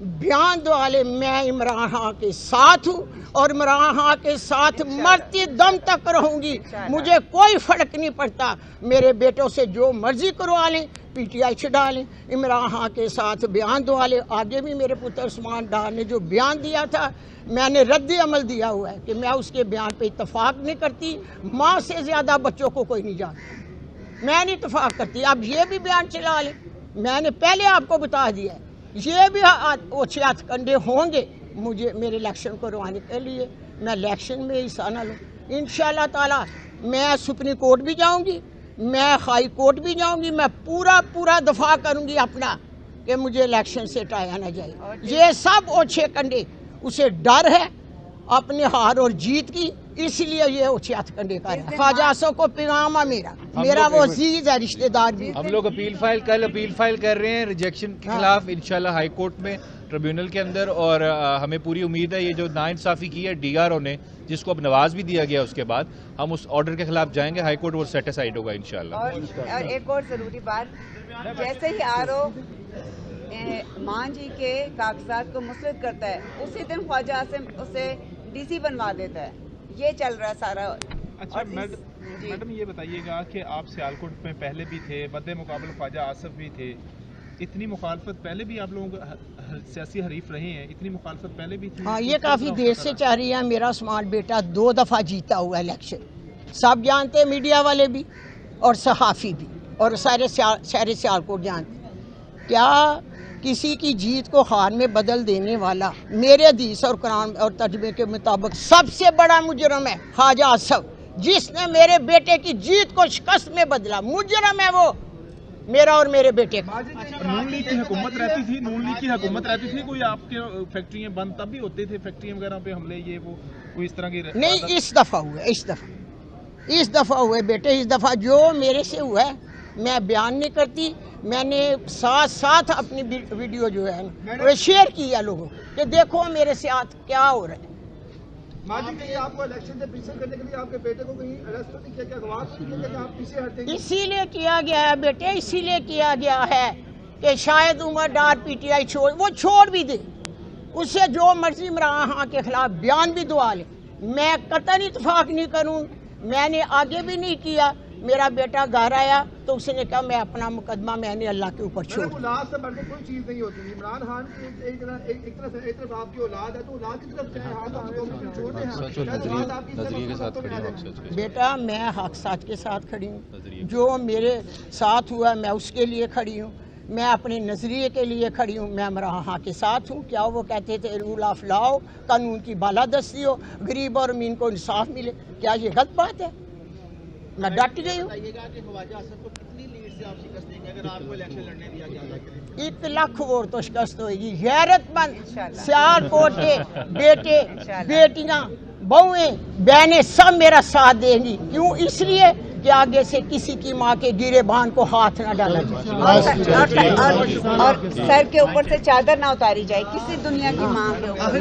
بیان دو والے میں عمران خان کے ساتھ ہوں اور عمران خان کے ساتھ مرتے دم تک رہوں گی. مجھے کوئی فرق نہیں پڑتا. میرے بیٹوں سے جو مرضی کروا لیں, پی ٹی آئی سے ڈالیں. عمران خان کے ساتھ بیان دو والے. آگے بھی میرے پتر عثمان ڈار نے جو بیان دیا تھا میں نے رد عمل دیا ہوا ہے کہ میں اس کے بیان پہ اتفاق نہیں کرتی. ماں سے زیادہ بچوں کو کوئی نہیں جانتا. میں نہیں اتفاق کرتی. اب یہ بھی بیان چلا لیں. میں نے پہلے آپ کو بتا دیا ہے یہ بھی اوچھے ہاتھ کنڈے ہوں گے مجھے میرے الیکشن کو کروانے کے لیے. میں الیکشن میں حصہ نہ لوں. انشاءاللہ تعالی میں سپریم کورٹ بھی جاؤں گی, میں ہائی کورٹ بھی جاؤں گی. میں پورا دفاع کروں گی اپنا کہ مجھے الیکشن سے ہٹایا نہ جائے. یہ سب اوچھے کنڈے اسے ڈر ہے اپنے ہار اور جیت کی, اس لیے یہ اوچھے ہاتھ کنڈے کا ہے. خواجہ آصف کو پیغام ہے میرا وہ عزیز ہے, رشتہ دار بھی. ہم لوگ اپیل فائل کر رہے ہیں ریجیکشن کے خلاف انشاءاللہ ہائی کورٹ میں ٹریبیونل کے اندر, اور ہمیں پوری امید ہے یہ جو ناانصافی کی ہے ڈی آر او نے, جس کو اب نواز بھی دیا گیا اس کے بعد, ہم اس آرڈر کے خلاف جائیں گے. ہائی کورٹ وہ سیٹسفائیڈ ہوگا انشاءاللہ. اور ایک اور ضروری بات, جیسے ہی آر او مان جی کے کاغذات کو مسترد کرتا ہے اسی دن خواجہ آصف اسے ڈی سی بنوا دیتا ہے. یہ چل رہا ہے سارا. اچھا میڈم یہ بتائیے گا کہ آپ سیالکوٹ میں پہلے بھی تھے, مد مقابل خواجہ آصف بھی تھے, اتنی مخالفت پہلے بھی آپ لوگوں کو سیاسی حریف رہے ہیں, اتنی مخالفت پہلے بھی تھی؟ ہاں, یہ کافی دیر سے چاہ رہی ہے. میرا عثمان بیٹا 2 دفعہ جیتا ہوا الیکشن, سب جانتے ہیں, میڈیا والے بھی اور صحافی بھی اور سارے شہر سیالکوٹ جانتے. کیا کسی کی جیت کو ہار میں بدل دینے والا میرے حدیث اور قرآن اور ترجمے کے مطابق سب سے بڑا مجرم ہے خواجہ آصف, جس نے میرے بیٹے کی جیت کو شکست میں بدلا. مجرم ہے وہ, میرا اور میرے بیٹے کا. نون لیگ کی حکومت رہتی تھی, کوئی آپ کے فیکٹریاں بند تب بھی ہوتے تھے, فیکٹریاں وغیرہ پہ حملے یہ وہ کوئی اس طرح کی نہیں, اس دفعہ ہوئے بیٹے. اس دفعہ جو میرے سے ہوا ہے میں بیان نہیں کرتی. میں نے ساتھ اپنی ویڈیو جو ہے وہ شیئر کیا لوگوں کہ دیکھو میرے ساتھ کیا ہو رہا ہے. آپ کو الیکشن سے پیچھے کرنے کے لیے آپ کے بیٹے کو کہیں اریسٹ نہیں کیا, کیا گواہ نہیں کیا کہ آپ پیچھے ہٹیں گے؟ اسی لیے کیا گیا ہے بیٹے, اسی لیے کیا گیا ہے کہ شاید عمر ڈار پی ٹی آئی چھوڑ بھی دے, اس سے جو مرضی عمران خان کے خلاف بیان بھی دعا لے. میں قطعاً اتفاق نہیں کروں. میں نے آگے بھی نہیں کیا. میرا بیٹا گھر آیا تو اس نے کہا میں اپنا مقدمہ میں نے اللہ کے اوپر چھوڑ. اولاد سے بڑھ کے کوئی چیز نہیں ہوتی. عمران خان کی ایک طرف آپ کی اولاد ہے تو اولاد کی طرف چاہے ہاتھ بیٹا میں حق سچ کے ساتھ کھڑی ہوں. جو میرے ساتھ ہوا میں اس کے لیے کھڑی ہوں. میں اپنے نظریے کے لیے کھڑی ہوں. میں عمران خان کے ساتھ ہوں. کیا وہ کہتے تھے رول آف لا ہو, قانون کی بالادستی ہو, غریب اور امین کو انصاف ملے. کیا یہ غلط بات ہے؟ میں ڈٹ گئی ہوں. 1 لاکھ ووٹ تو شکست ہوئے گی. غیرت مند سیالکوٹ کے بیٹے بیٹیاں بہویں بہنیں سب میرا ساتھ دیں گی. کیوں؟ اس لیے کہ آگے سے کسی کی ماں کے گرے بان کو ہاتھ نہ ڈالا جائے اور سر کے اوپر سے چادر نہ اتاری جائے کسی دنیا کی ماں کے اوپر.